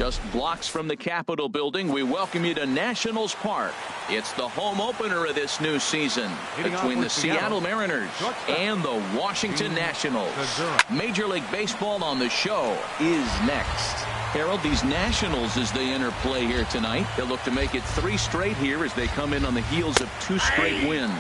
Just blocks from the Capitol building, we welcome you to Nationals Park. It's the home opener of this new season between the Seattle Mariners and the Washington Nationals. Major League Baseball on the show is next. Harold, these Nationals, as they enter play here tonight, they'll look to make it 3 straight here as they come in on the heels of 2 straight wins.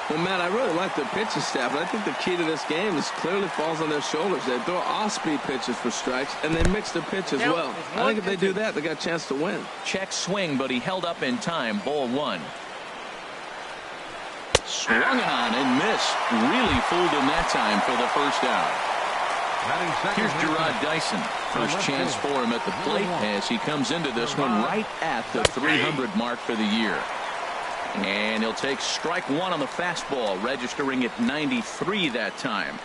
Well, Matt, I really like the pitching staff, but I think the key to this game is clearly falls on their shoulders. They throw off-speed pitches for strikes, and they mix the pitch as well. I think if they do that, they got a chance to win. Check swing, but he held up in time. Ball 1. Swung on and missed. Really fooled him that time for the first out. Here's Gerard Dyson. First chance for him at the plate as he comes into this one right at the 300 mark for the year. And he'll take strike 1 on the fastball, registering at 93 that time.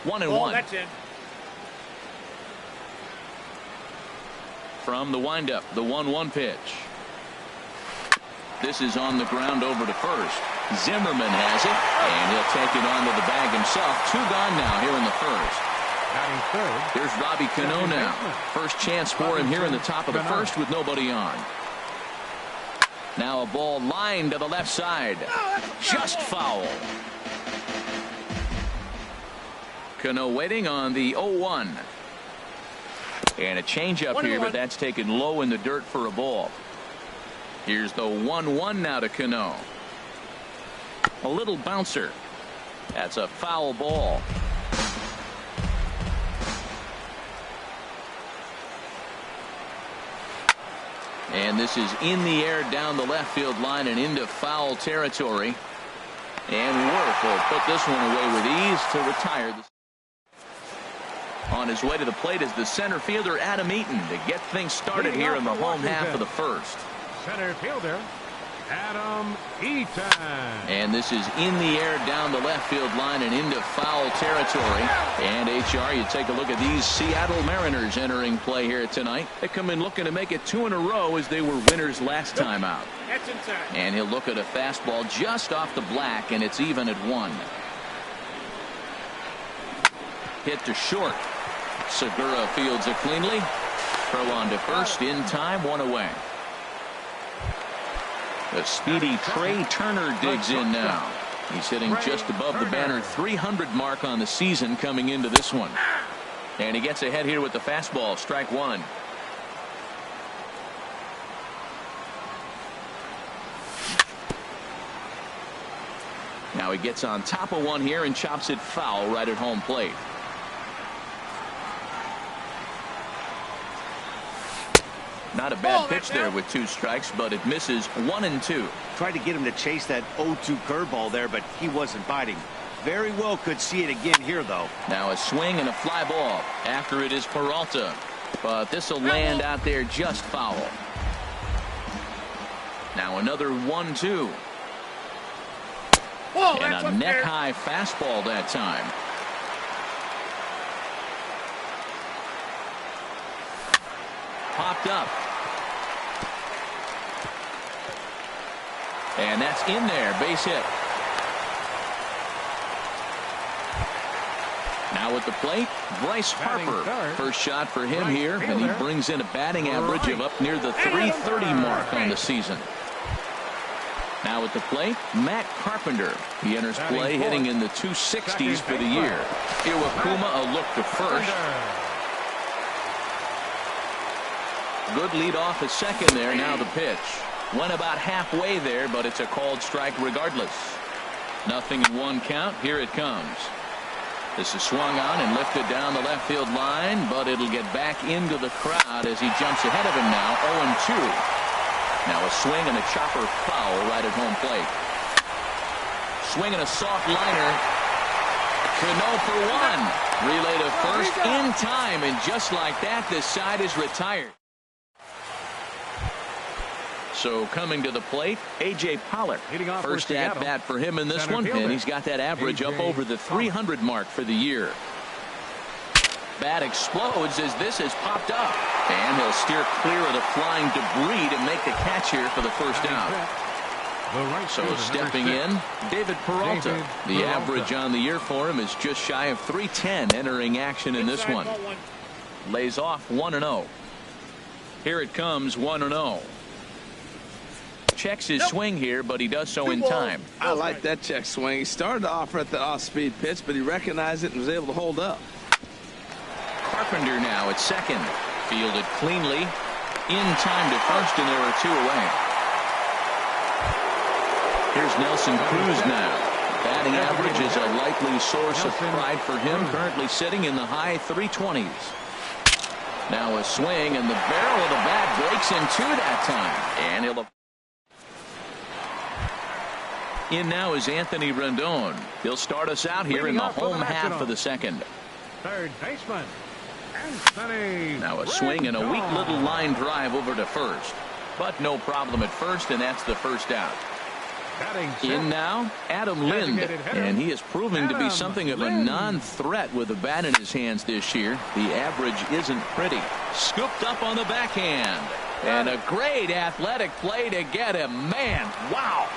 1-1. That's it. From the windup, the 1-1 pitch. This is on the ground over to first. Zimmerman has it, and he'll take it onto the bag himself. 2 gone now here in the first. Here's Robbie Cano now. First chance for him here in the top of the first with nobody on. Now a ball lined to the left side. Just foul. Cano waiting on the 0-1. And a changeup here, but that's taken low in the dirt for a ball. Here's the 1-1 now to Cano. A little bouncer. That's a foul ball. And this is in the air down the left field line and into foul territory. And Worth will put this one away with ease to retire. On his way to the plate is the center fielder Adam Eaton to get things started here in the home half of the first. Center fielder Adam Eaton. And this is in the air down the left field line and into foul territory. And HR, you take a look at these Seattle Mariners entering play here tonight. They come in looking to make it 2 in a row as they were winners last time out. That's inside. And he'll look at a fastball just off the black, and it's even at 1. Hit to short. Segura fields it cleanly. Throw on to first in time, 1 away. The speedy Trey Turner digs in now. He's hitting just above the banner 300 mark on the season coming into this one. And he gets ahead here with the fastball. Strike 1. Now he gets on top of one here and chops it foul right at home plate. Not a bad pitch there with 2 strikes, but it misses 1 and 2. Tried to get him to chase that 0-2 curveball there, but he wasn't biting. Very well could see it again here, though. Now a swing and a fly ball. After it is Peralta. But this will land out there just foul. Now another 1-2. And a neck-high fastball that time. Popped up. And that's in there. Base hit. Now at the plate, Bryce Harper. First shot for him here, and he brings in a batting average of up near the 330 mark on the season. Now at the plate, Matt Carpenter. He enters play hitting in the 260s for the year. Iwakuma a look to first. Good lead off at second there. Now the pitch. Went about halfway there, but it's a called strike regardless. Nothing in 1 count. Here it comes. This is swung on and lifted down the left field line, but it'll get back into the crowd as he jumps ahead of him now. 0-2. Now a swing and a chopper foul right at home plate. Swing and a soft liner. Cano for 1. Relay to first in time, and just like that, this side is retired. So coming to the plate, A.J. Pollock. First at bat for him in this one, and he's got that average up over the 300 mark for the year. Bat explodes as this has popped up. And he'll steer clear of the flying debris to make the catch here for the first out. So stepping in, David Peralta. The average on the year for him is just shy of 310 entering action in this one. Lays off 1-0. Here it comes, 1-0. Checks his swing here, but he does so in time. I like that check swing. He started to offer at the off-speed pitch, but he recognized it and was able to hold up. Carpenter now at second. Fielded cleanly. In time to first, and there are 2 away. Here's Nelson Cruz now. Batting average is a likely source of pride for him, currently sitting in the high 320s. Now a swing, and the barrel of the bat breaks in 2 that time. And he'll... In now is Anthony Rendon. He'll start us out here in the home half of the second. Third baseman, Anthony. Now a swing and a weak little line drive over to first. But no problem at first, and that's the first out. In now, Adam Lind, and he is proving to be something of a non-threat with the bat in his hands this year. The average isn't pretty. Scooped up on the backhand. And a great athletic play to get him. Man, wow.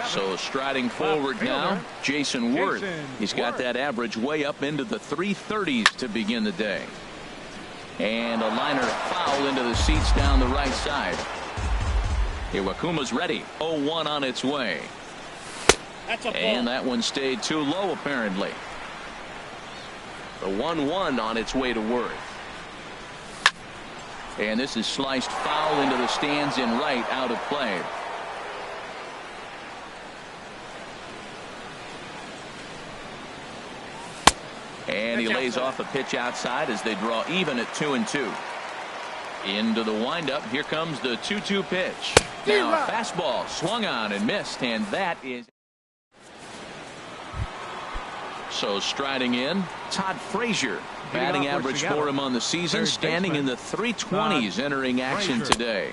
So striding forward now, Jason Worth. He's got that average way up into the 330s to begin the day. And a liner foul into the seats down the right side. Iwakuma's ready. 0-1 on its way. And that one stayed too low, apparently. The 1-1 on its way to Worth. And this is sliced foul into the stands in right, out of play. And he lays off a pitch outside as they draw even at 2-2. Into the windup. Here comes the 2-2 pitch. Now a fastball swung on and missed, and that is... So striding in, Todd Frazier. Batting average for him on the season, standing in the 320s, entering action today.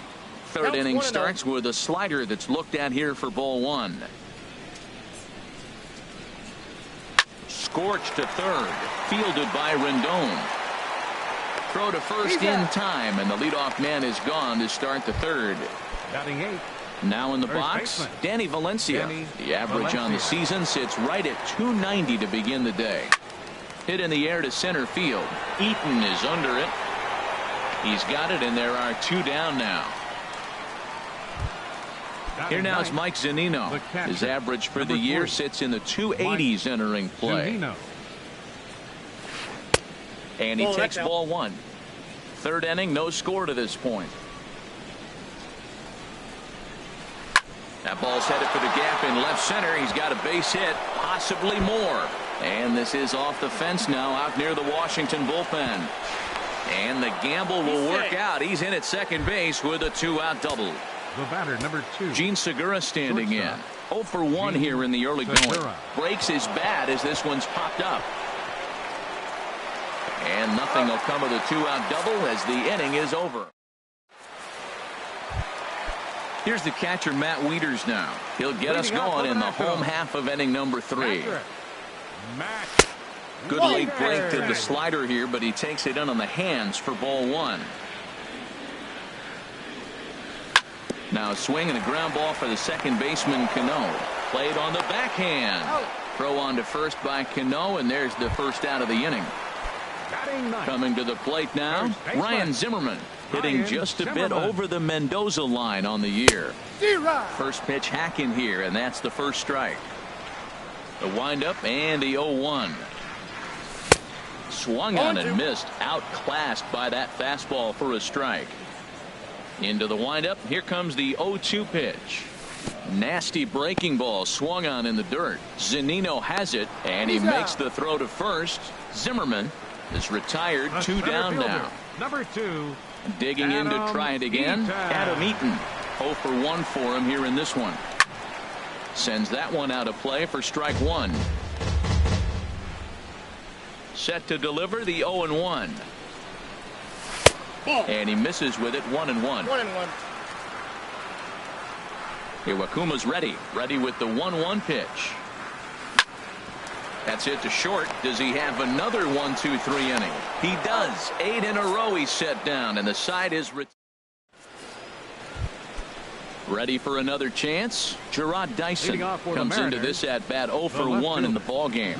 Third inning starts with a slider that's looked at here for ball 1. Scorched to third, fielded by Rendon. Throw to first in time, and the leadoff man is gone to start the third. Batting 8. Now in the box, Danny Valencia. The average on the season sits right at 290 to begin the day. Hit in the air to center field. Eaton is under it. He's got it, and there are 2 down now. Here now is Mike Zunino. His average for the year sits in the 280s entering play. And he takes ball 1. Third inning, no score to this point. That ball's headed for the gap in left center. He's got a base hit, possibly more. And this is off the fence now, out near the Washington bullpen. And the gamble will work out. He's in at second base with a 2-out double. The batter, number 2. Gene Segura standing in. 0 for 1 here in the early going. Breaks his bat as this one's popped up. And nothing will come of the 2-out double as the inning is over. Here's the catcher, Matt Wieters now. He'll get us going in the home half of inning number 3. Good late break to the slider here, but he takes it in on the hands for ball 1. Now a swing and a ground ball for the second baseman, Cano. Played on the backhand. Throw on to first by Cano, and there's the first out of the inning. Coming to the plate now, Ryan Zimmerman. Hitting just a bit over the Mendoza line on the year. First pitch hacking here, and that's the first strike. The windup and the 0-1. Swung on and missed. Outclassed by that fastball for a strike. Into the windup. Here comes the 0-2 pitch. Nasty breaking ball swung on in the dirt. Zunino has it, and he makes the throw to first. Zimmerman is retired. 2 down now. Number 2. Digging in to try it again. Adam Eaton. 0 for 1 for him here in this one. Sends that one out of play for strike 1. Set to deliver the 0-1. And he misses with it. 1-1. Iwakuma's ready. Ready with the 1-1 pitch. That's it to short. Does he have another 1-2-3 inning? He does. 8 in a row he's set down, and the side is ready for another chance. Gerard Dyson comes into this at bat 0 for 1 in the ball game.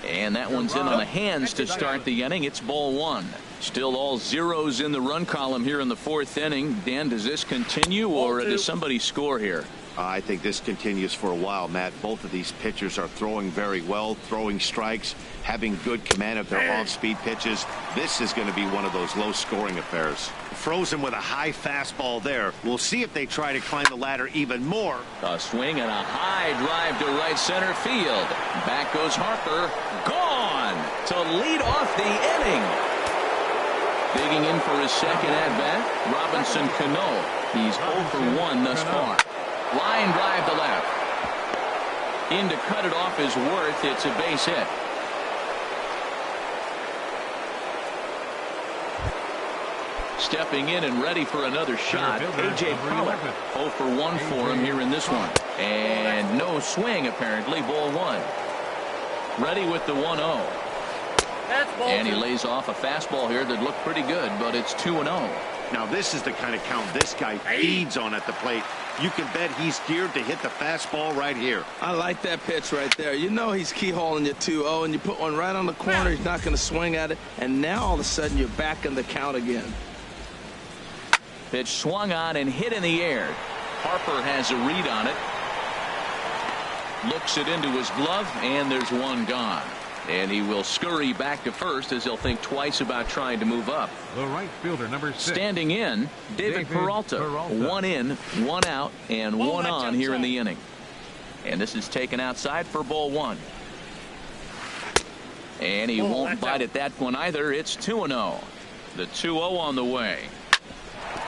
And that one's in on the hands to start the inning. It's ball 1. Still all zeros in the run column here in the fourth inning. Dan, does this continue or does somebody score here? I think this continues for a while, Matt. Both of these pitchers are throwing very well, throwing strikes, having good command of their off-speed pitches. This is going to be one of those low-scoring affairs. Frozen with a high fastball there. We'll see if they try to climb the ladder even more. A swing and a high drive to right center field. Back goes Harper. Gone to lead off the inning. Digging in for his second at-bat, Robinson Cano. He's 0 for 1 thus far. Line drive to left. In to cut it off is Worth. It's a base hit. Stepping in and ready for another shot, A.J. Pollock. 0 for 1 for him here in this one. And no swing, apparently. Ball 1. Ready with the 1-0. And he lays off a fastball here that looked pretty good, but it's 2-0. Now this is the kind of count this guy feeds on at the plate. You can bet he's geared to hit the fastball right here. I like that pitch right there. You know he's keyholing you 2-0, and you put one right on the corner. He's not going to swing at it, and now all of a sudden you're back in the count again. Pitch swung on and hit in the air. Harper has a read on it. Looks it into his glove, and there's one gone. And he will scurry back to first as he'll think twice about trying to move up. The right fielder, number 6. Standing in, David Peralta. 1 in, 1 out, and 1 on here in the inning. And this is taken outside for ball 1. And he won't bite at that one either. It's 2-0. The 2-0 on the way.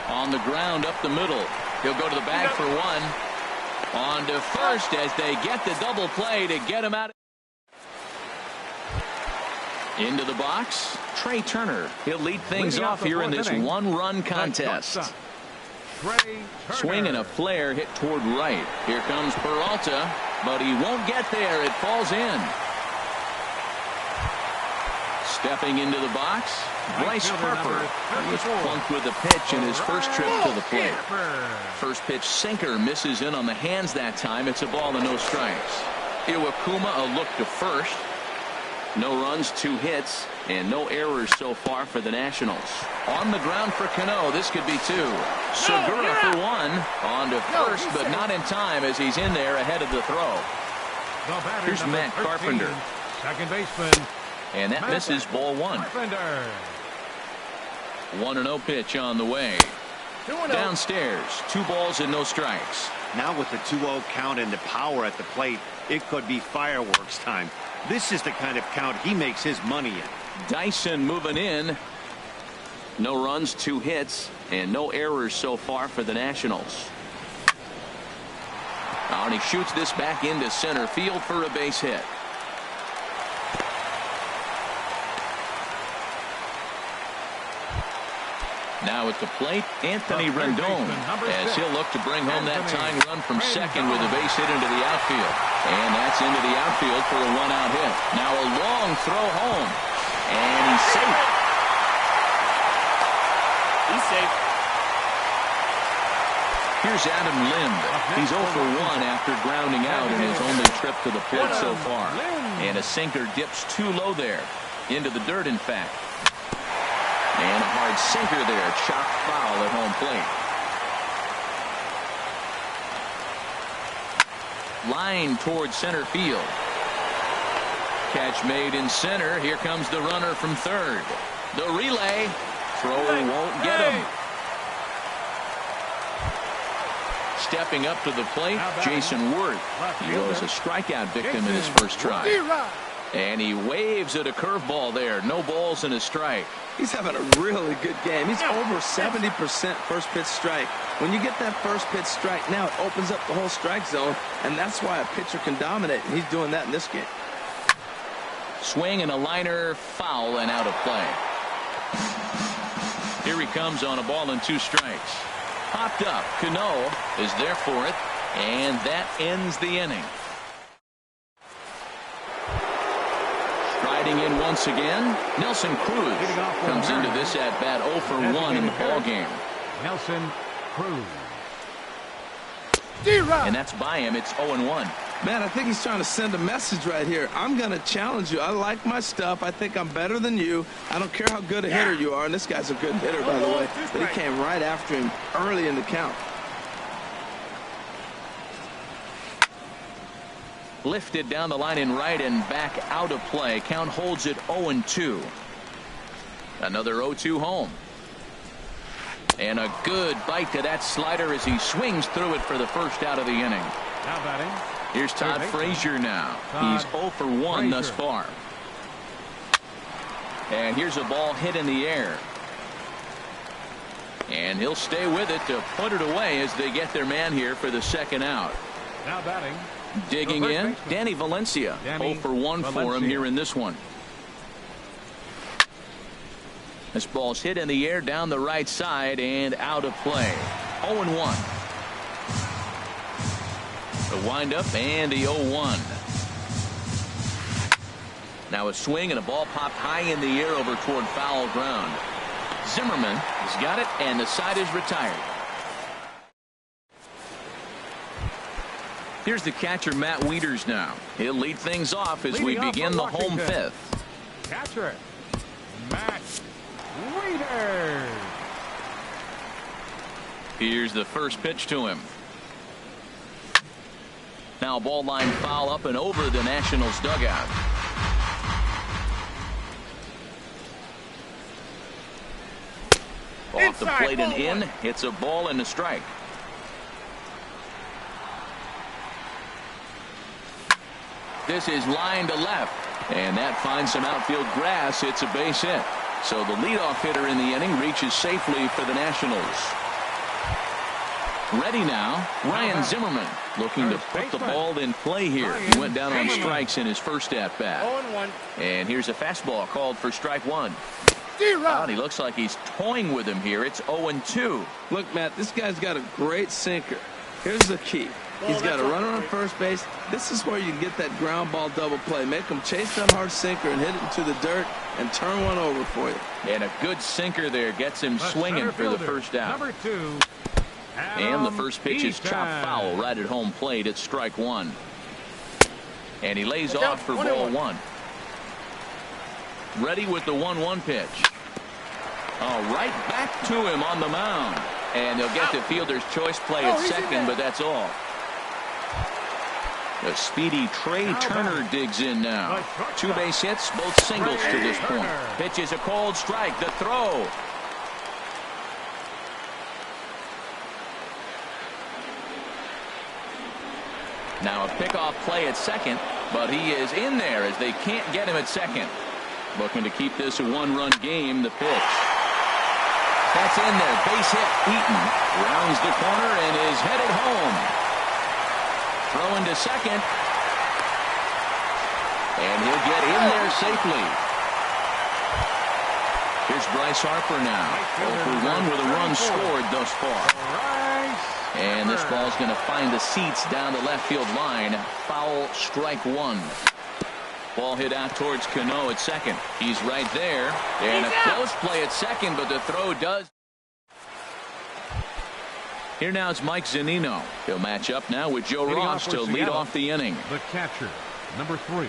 On the ground up the middle. He'll go to the bag for 1. On to first as they get the double play to get him out. Into the box, Trey Turner. He'll lead things off here in this one-run contest. Swing and a flare hit toward right. Here comes Peralta, but he won't get there. It falls in. Stepping into the box, Bryce Harper. He was plunked with a pitch in his first trip to the plate. First pitch sinker misses in on the hands that time. It's a ball and no strikes. Iwakuma a look to first. No runs, 2 hits, and no errors so far for the Nationals. On the ground for Cano. This could be 2. Segura for 1. On to first, but not in time as he's in there ahead of the throw. Here's Matt Carpenter. Second baseman. And that misses ball 1. 1-0 pitch on the way. Downstairs, 2 balls and no strikes. Now with the 2-0 count and the power at the plate, it could be fireworks time. This is the kind of count he makes his money in. Dyson moving in. No runs, 2 hits, and no errors so far for the Nationals. And he shoots this back into center field for a base hit. Now at the plate, Anthony Rendon, as he'll look to bring home that tying run from second with a base hit into the outfield. And that's into the outfield for a 1-out hit. Now a long throw home. And he's safe. He's safe. Here's Adam Lind. He's 0 for 1 after grounding out in his only trip to the plate so far. And a sinker dips too low there. Into the dirt, in fact. And a hard sinker there, chopped foul at home plate. Line towards center field. Catch made in center. Here comes the runner from third. The relay. Throw won't get him. Stepping up to the plate, Jason Worth. He was a strikeout victim in his first try. And he waves at a curveball there. No balls and a strike. He's having a really good game. He's over 70% first pitch strike. When you get that first pitch strike, now it opens up the whole strike zone, and that's why a pitcher can dominate, and he's doing that in this game. Swing and a liner, foul and out of play. Here he comes on a ball and 2 strikes. Popped up. Cano is there for it, and that ends the inning. Riding in once again, Nelson Cruz comes into this at bat 0 for 1 in the ball game. Nelson Cruz. And that's by him. It's 0-1. Man, I think he's trying to send a message right here. I'm going to challenge you. I like my stuff. I think I'm better than you. I don't care how good a hitter you are. And this guy's a good hitter, by the way. But he came right after him early in the count. Lifted down the line in right and back out of play. Count holds it 0-2. Another 0-2 home. And a good bite to that slider as he swings through it for the first out of the inning. Now batting. Here's Todd Frazier now. He's 0 for 1 thus far. And here's a ball hit in the air. And he'll stay with it to put it away as they get their man here for the second out. Now batting. Digging in, Danny Valencia. 0 for 1 for him here in this one. This ball's hit in the air down the right side and out of play. 0-1. The windup and the 0-1. Now a swing and a ball popped high in the air over toward foul ground. Zimmerman has got it and the side is retired. Here's the catcher Matt Wieters now. He'll lead things off as we begin the home fifth. Catcher Matt Wieters. Here's the first pitch to him. Now ball line foul up and over the Nationals dugout. Off the plate and in. It's a ball and a strike. This is line to left. And that finds some outfield grass. It's a base hit. So the leadoff hitter in the inning reaches safely for the Nationals. Ready now, Ryan Zimmerman looking to put the ball in play here. He went down on strikes in his first at bat. And here's a fastball called for strike one. And he looks like he's toying with him here. It's 0-2. Look, Matt, this guy's got a great sinker. Here's the key. He's got a runner on first base. This is where you can get that ground ball double play. Make him chase that hard sinker and hit it into the dirt and turn one over for you. And a good sinker there gets him swinging for the first out. Number 2. And the first pitch is chopped foul right at home plate. It's strike one. And he lays off for ball one. Ready with the 1-1 pitch. Right back to him on the mound. And they'll get the fielder's choice play at second, but that's all. The speedy Trey Turner digs in now. 2 base hits, both singles to this point. Pitch is a cold strike. The throw. Now a pickoff play at second, but he is in there as they can't get him at second. Looking to keep this a 1-run game. The pitch. That's in there. Base hit. Eaton rounds the corner and is headed home. Throwing to second. And he'll get in there safely. Here's Bryce Harper now. 0 for 1 with a run scored thus far. And this ball's going to find the seats down the left field line. Foul, strike one. Ball hit out towards Cano at second. He's right there. And a close play at second, but the throw does. Here now is Mike Zunino. He'll match up now with Joe Ross to lead off the inning. The catcher, number 3.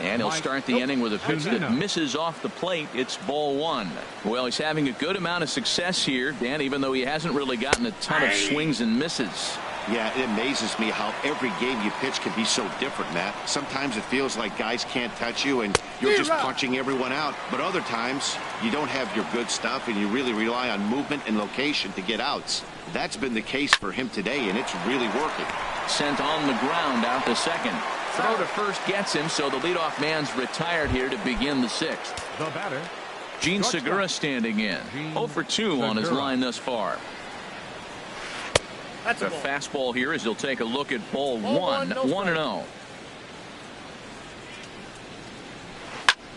And he'll start the inning with a pitch that misses off the plate. It's ball one. Well, he's having a good amount of success here, Dan, even though he hasn't really gotten a ton of swings and misses. Yeah, it amazes me how every game you pitch can be so different, Matt. Sometimes it feels like guys can't touch you and you're just punching everyone out. But other times you don't have your good stuff and you really rely on movement and location to get outs. That's been the case for him today, and it's really working. Sent on the ground out to second. Throw to first gets him, so the leadoff man's retired here to begin the sixth. The batter, Gene Segura standing in. 0 for 2 on his line thus far. That's a fastball here as he'll take a look at ball one. 1-0.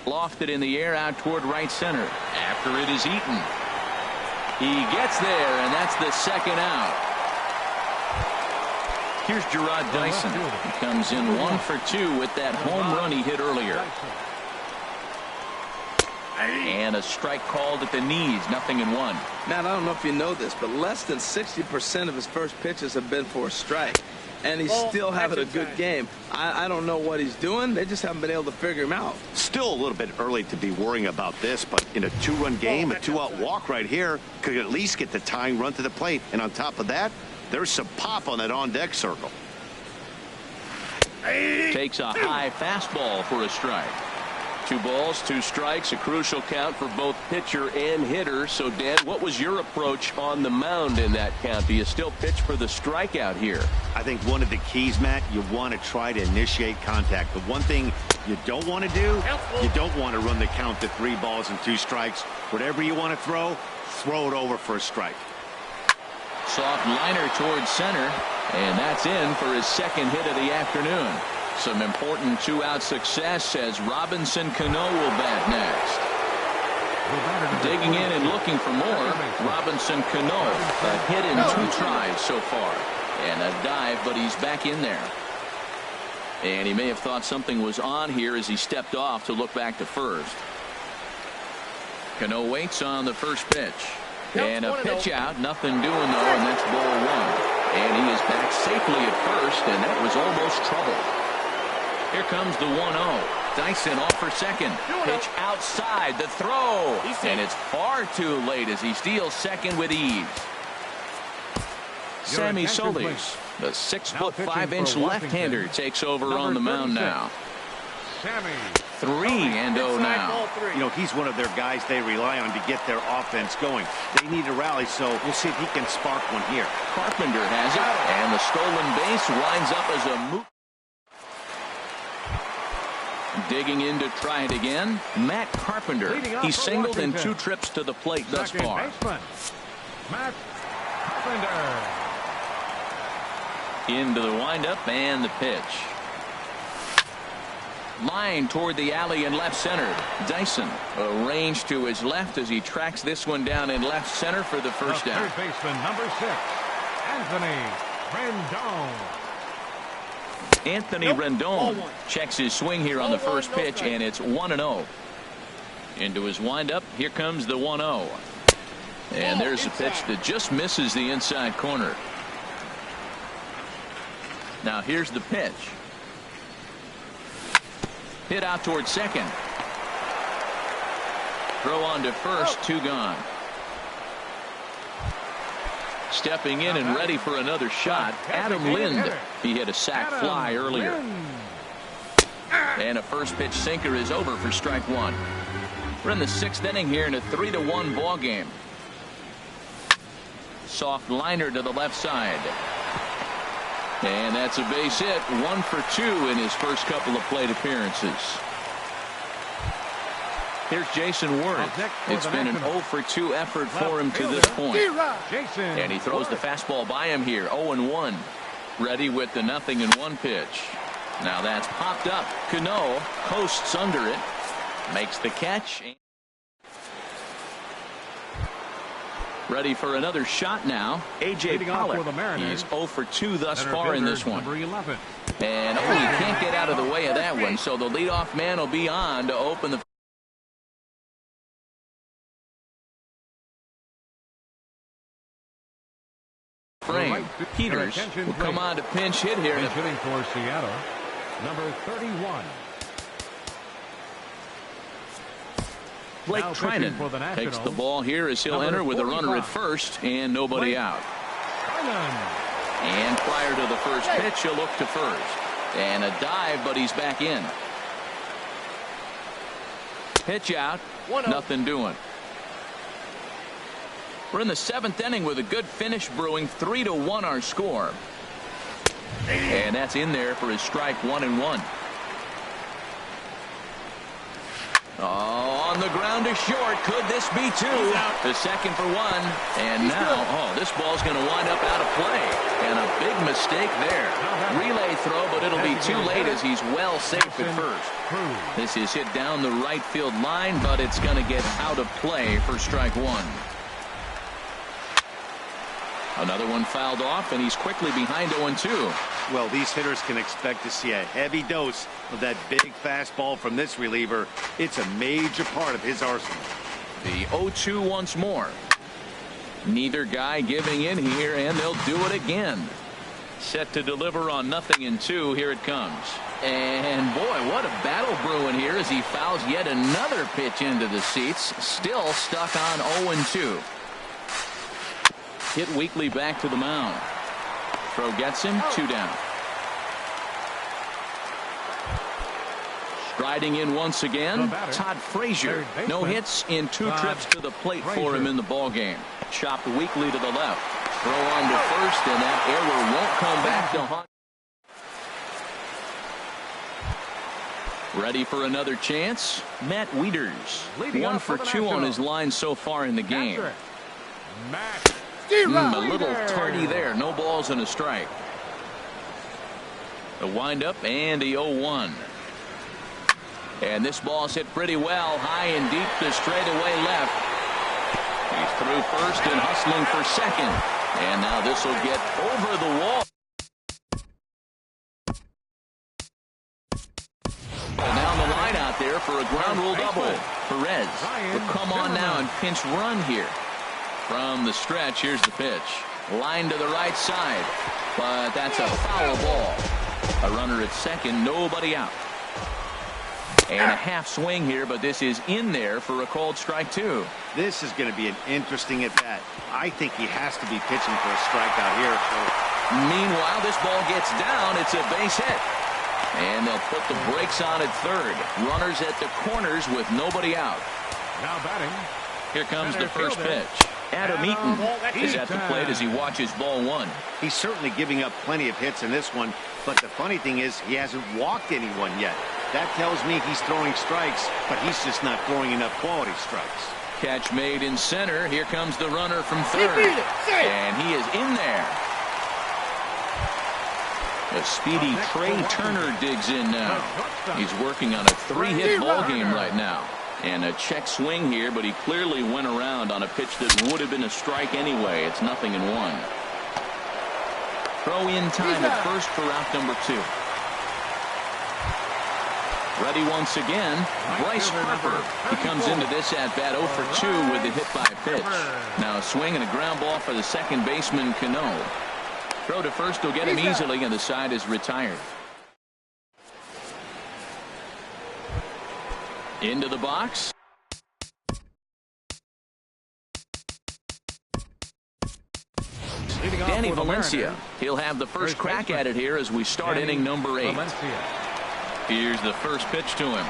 Lofted in the air out toward right center. After it is Eaton. He gets there, and that's the second out. Here's Gerard Dyson. He comes in 1 for 2 with that home run he hit earlier. And a strike called at the knees. 0-1. Matt, I don't know if you know this, but less than 60% of his first pitches have been for a strike. and he's still having a good game. I don't know what he's doing. They just haven't been able to figure him out. Still a little bit early to be worrying about this, but in a two-run game, a two-out walk right here could at least get the tying run to the plate. And on top of that, there's some pop on that on-deck circle. Takes a high fastball for a strike. 2 balls, 2 strikes, a crucial count for both pitcher and hitter. So, Dan, what was your approach on the mound in that count? Do you still pitch for the strikeout here? I think one of the keys, Matt, you want to try to initiate contact. The one thing you don't want to do, you don't want to run the count to 3 balls and 2 strikes. Whatever you want to throw it over for a strike. Soft liner towards center, and that's in for his second hit of the afternoon. Some important 2-out success as Robinson Cano will bat next. Digging in and looking for more, Robinson Cano. A hit in 2 tries so far. And a dive, but he's back in there. And he may have thought something was on here as he stepped off to look back to first. Cano waits on the first pitch. And a pitch out, nothing doing though, and that's ball 1. And he is back safely at first, and that was almost trouble. Here comes the 1-0. Dyson off for second. Pitch outside, the throw. And it's far too late as he steals second with ease. Sammy Solis, the 6'5" left-hander, takes over on the mound now. 3-0 now. You know, he's one of their guys they rely on to get their offense going. They need a rally, so we'll see if he can spark one here. Carpenter has it, and the stolen base winds up as a moot. Digging in to try it again, Matt Carpenter. He's singled in 2 trips to the plate thus far. Matt Carpenter. Into the windup and the pitch. Line toward the alley in left center. Dyson arranged to his left as he tracks this one down in left center for the first down. Third baseman, number 6, Anthony Rendon. Anthony Rendon checks his swing here on the first pitch, and it's 1-0. Into his windup, here comes the 1-0. And there's a pitch that just misses the inside corner. Now here's the pitch. Hit out towards second. Throw on to first, 2 gone. Stepping in and ready for another shot, Adam Lind. He hit a sac fly earlier. And a first pitch sinker is over for strike 1. We're in the 6th inning here in a 3-1 ball game. Soft liner to the left side. And that's a base hit. 1 for 2 in his first couple of plate appearances. Here's Jason Worth. It's been an 0 for 2 effort for him to this point. And he throws the fastball by him here. 0-1. Ready with the 0-1 pitch. Now that's popped up. Cano coasts under it. Makes the catch. Ready for another shot now. A.J. Pollock. He's 0 for 2 thus far in this one. And he can't get out of the way of that one. So the leadoff man will be on to open the frame. Peters will come on to pinch hit here. Hitting for Seattle, number 31. Blake Trinan takes the ball here as he'll enter with a runner at first and nobody out. And prior to the first pitch, he'll look to first. And a dive, but he's back in. Pitch out, nothing doing. We're in the 7th inning with a good finish brewing. 3-1 our score. And that's in there for his strike 1-1. Oh, on the ground to short. Could this be 2? The second for 1. And now, this ball's going to wind up out of play. And a big mistake there. Relay throw, but it'll be too late as he's well safe at first. This is hit down the right field line, but it's going to get out of play for strike 1. Another one fouled off, and he's quickly behind 0-2. Well, these hitters can expect to see a heavy dose of that big fastball from this reliever. It's a major part of his arsenal. The 0-2 once more. Neither guy giving in here, and they'll do it again. Set to deliver on 0-2. Here it comes. And boy, what a battle brewing here as he fouls yet another pitch into the seats. Still stuck on 0-2. Hit weakly back to the mound. Throw gets him, 2 down. Striding in once again, Todd Frazier. No hits in 2 trips to the plate for him in the ballgame. Chopped weakly to the left. Throw on to first, and that error won't come back to haunt. Ready for another chance? Matt Wieters. 1 for 2 on his line so far in the game. A little tardy there. No balls and a strike. A windup and a 0-1. And this ball's hit pretty well, high and deep to straightaway left. He's through first and hustling for second. And now this will get over the wall. And down the line out there for a ground rule double. Perez will come on now and pinch run here. From the stretch, here's the pitch. Line to the right side. But that's a foul ball. A runner at second, nobody out. And a half swing here, but this is in there for a called strike 2. This is going to be an interesting at bat. I think he has to be pitching for a strikeout here. Meanwhile, this ball gets down. It's a base hit. And they'll put the brakes on at third. Runners at the corners with nobody out. Now batting. Here comes the first pitch. Adam Eaton is at the plate as he watches ball 1. He's certainly giving up plenty of hits in this one, but the funny thing is he hasn't walked anyone yet. That tells me he's throwing strikes, but he's just not throwing enough quality strikes. Catch made in center. Here comes the runner from third. And he is in there. A speedy Trey Turner digs in now. He's working on a 3-hit ball game right now. And a check swing here, but he clearly went around on a pitch that would have been a strike anyway. It's 0-1. Throw in time at first for out number 2. Ready once again, Bryce Harper. He comes into this at-bat 0 for 2 with a hit by pitch. Now a swing and a ground ball for the second baseman, Cano. Throw to first will get him easily, and the side is retired. Into the box. Danny Valencia. He'll have the first crack at it here as we start inning number 8. Here's the first pitch to him.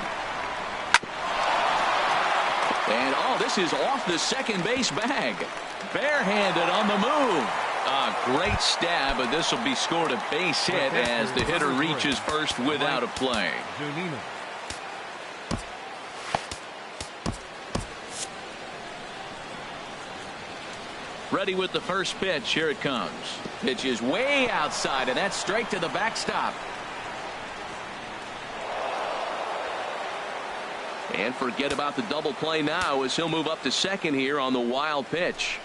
And oh, this is off the second base bag. Barehanded on the move. A great stab, but this will be scored a base hit as the hitter reaches first without a play. Ready with the first pitch. Here it comes. Pitch is way outside, and that's straight to the backstop. And forget about the double play now as he'll move up to second here on the wild pitch.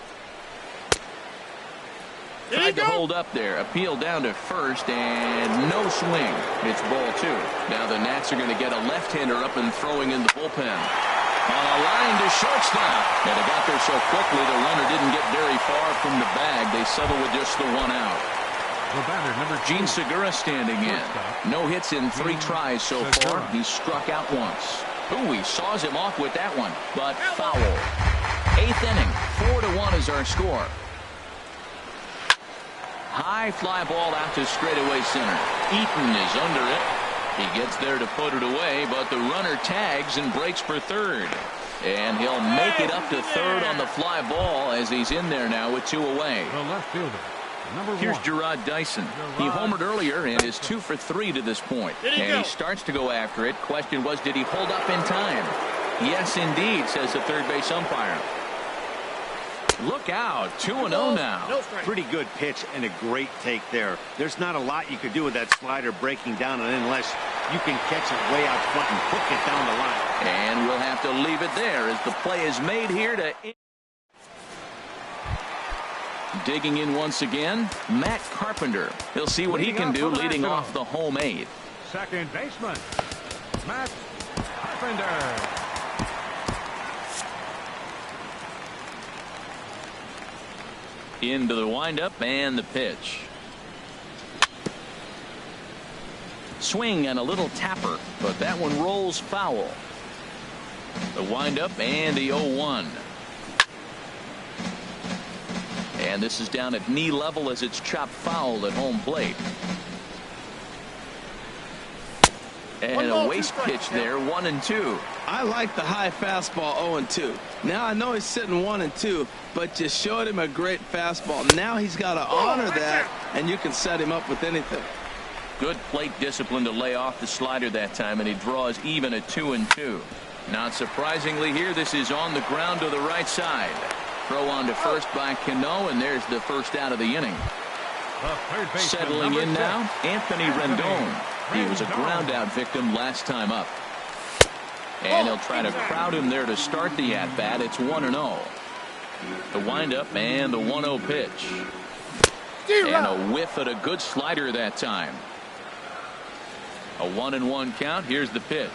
Tried to hold up there. Appeal down to first, and no swing. It's ball 2. Now the Nats are going to get a left-hander up and throwing in the bullpen. On a line to shortstop. And it got there so quickly the runner didn't get very far from the bag. They settle with just the 1 out. Gene Segura standing in. No hits in 3 tries so far. He struck out once. Ooh, he saws him off with that one, but foul. 8th inning, 4-1 is our score. High fly ball out to straightaway center. Eaton is under it. He gets there to put it away, but the runner tags and breaks for third. And he'll make it up to third on the fly ball as he's in there now with 2 away. The left fielder. Here's Gerard Dyson. He homered earlier and is 2 for 3 to this point. And he starts to go after it. Question was, did he hold up in time? Yes, indeed, says the third base umpire. Look out, 2-0 now. Pretty good pitch and a great take there. There's not a lot you could do with that slider breaking down unless you can catch it way out front and hook it down the line. And we'll have to leave it there as the play is made here to... Digging in once again, Matt Carpenter. He'll see what he can do leading off the home 8th. Second baseman, Matt Carpenter. Into the windup and the pitch. Swing and a little tapper, but that one rolls foul. The windup and the 0-1. And this is down at knee level as it's chopped foul at home plate. And a waste pitch there, 1-2. I like the high fastball 0-2. Now I know he's sitting 1-2, but you showed him a great fastball. Now he's got to honor that, and you can set him up with anything. Good plate discipline to lay off the slider that time, and he draws even at 2-2. Not surprisingly here, this is on the ground to the right side. Throw on to first by Cano, and there's the first out of the inning. Settling in now, Anthony Rendon. He was a ground-out victim last time up. And he'll try to crowd him there to start the at-bat. It's 1-0. The windup and the 1-0 pitch. And a whiff at a good slider that time. A 1-1 count. Here's the pitch.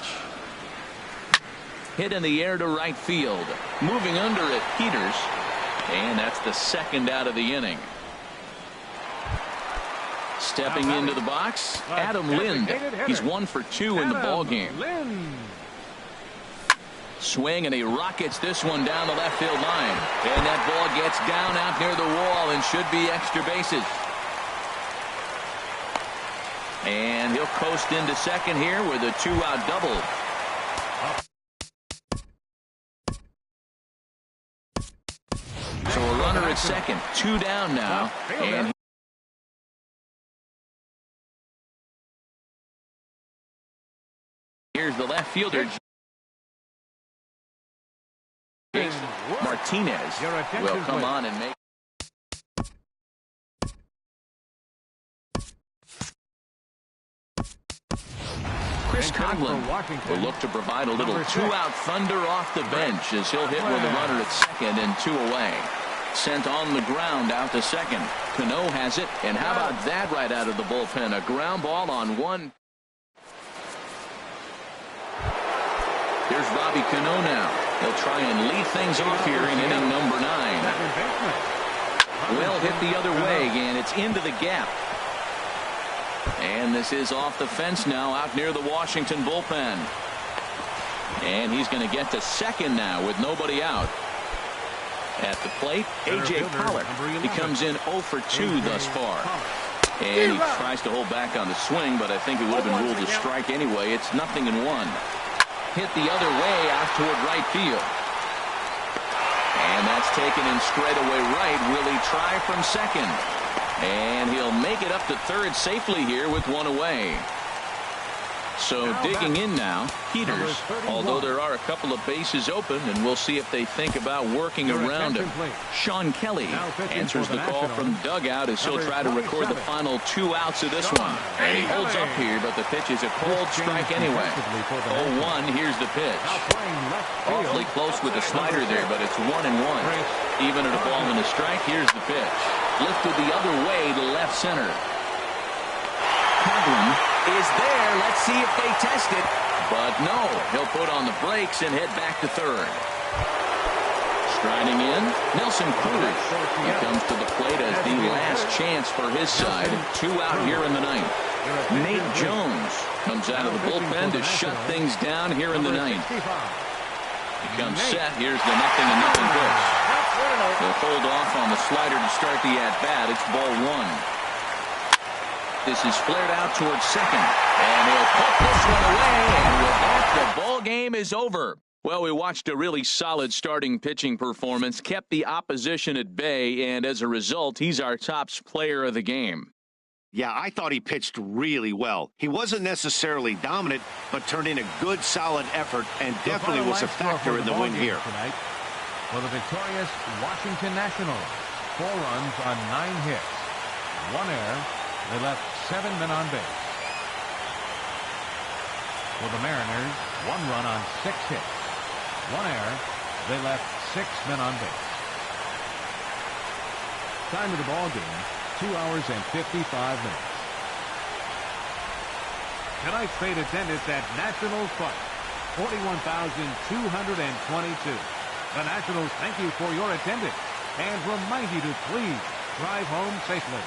Hit in the air to right field. Moving under it, Peters. And that's the second out of the inning. Stepping into the box, Adam Lind. He's 1 for 2 in the ballgame. Swing, and he rockets this one down the left field line. And that ball gets down out near the wall and should be extra bases. And he'll coast into second here with a 2-out double. So a runner at second, 2 down now. And here's the left fielder. Martinez will come on and make. Chris Coughlin will look to provide a little 2-out thunder off the bench as he'll hit with a runner at second and 2 away. Sent on the ground out to second. Cano has it, and how about that right out of the bullpen? A ground ball on 1. Here's Robbie Cano now. He'll try and lead things off here in inning number 9. Well hit the other way, and it's into the gap. And this is off the fence now out near the Washington bullpen. And he's going to get to second now with nobody out. At the plate, A.J. Pollock. He comes in 0 for 2 thus far. And he tries to hold back on the swing, but I think it would have been ruled a strike anyway. It's 0-1. Hit the other way out toward right field. And that's taken in straightaway right. Will he try from second? And he'll make it up to third safely here with 1 away. So digging in now, Peters, although there are a couple of bases open, and we'll see if they think about working around him. Sean Kelly answers the call from dugout as he'll try to record the final 2 outs of this one. And he holds up here, but the pitch is a cold strike anyway. 0-1, here's the pitch. Awfully close with the slider there, but it's 1-1. Even at a ball and a strike, here's the pitch. Lifted the other way to left center. Coughlin is there. Let's see if they test it. But no, he'll put on the brakes and head back to third. Striding in, Nelson Cruz. He comes to the plate as the last chance for his side. 2 out here in the 9th. Nate Jones comes out of the bullpen to shut things down here in the 9th. He comes set. Here's the 0-0 pitch. He'll hold off on the slider to start the at-bat. It's ball 1. This is flared out towards second. And he'll put this one away. And with that, the ball game is over. Well, we watched a really solid starting pitching performance, kept the opposition at bay, and as a result, he's our top player of the game. Yeah, I thought he pitched really well. He wasn't necessarily dominant, but turned in a good, solid effort and definitely was a factor in the win here. Tonight for the victorious Washington Nationals. 4 runs on 9 hits. 1 error. They left 7 men on base. For the Mariners, 1 run on 6 hits. 1 error. They left 6 men on base. Time of the ball game, 2 hours and 55 minutes. Tonight's paid attendance at Nationals Park, 41,222. The Nationals thank you for your attendance and remind you to please drive home safely.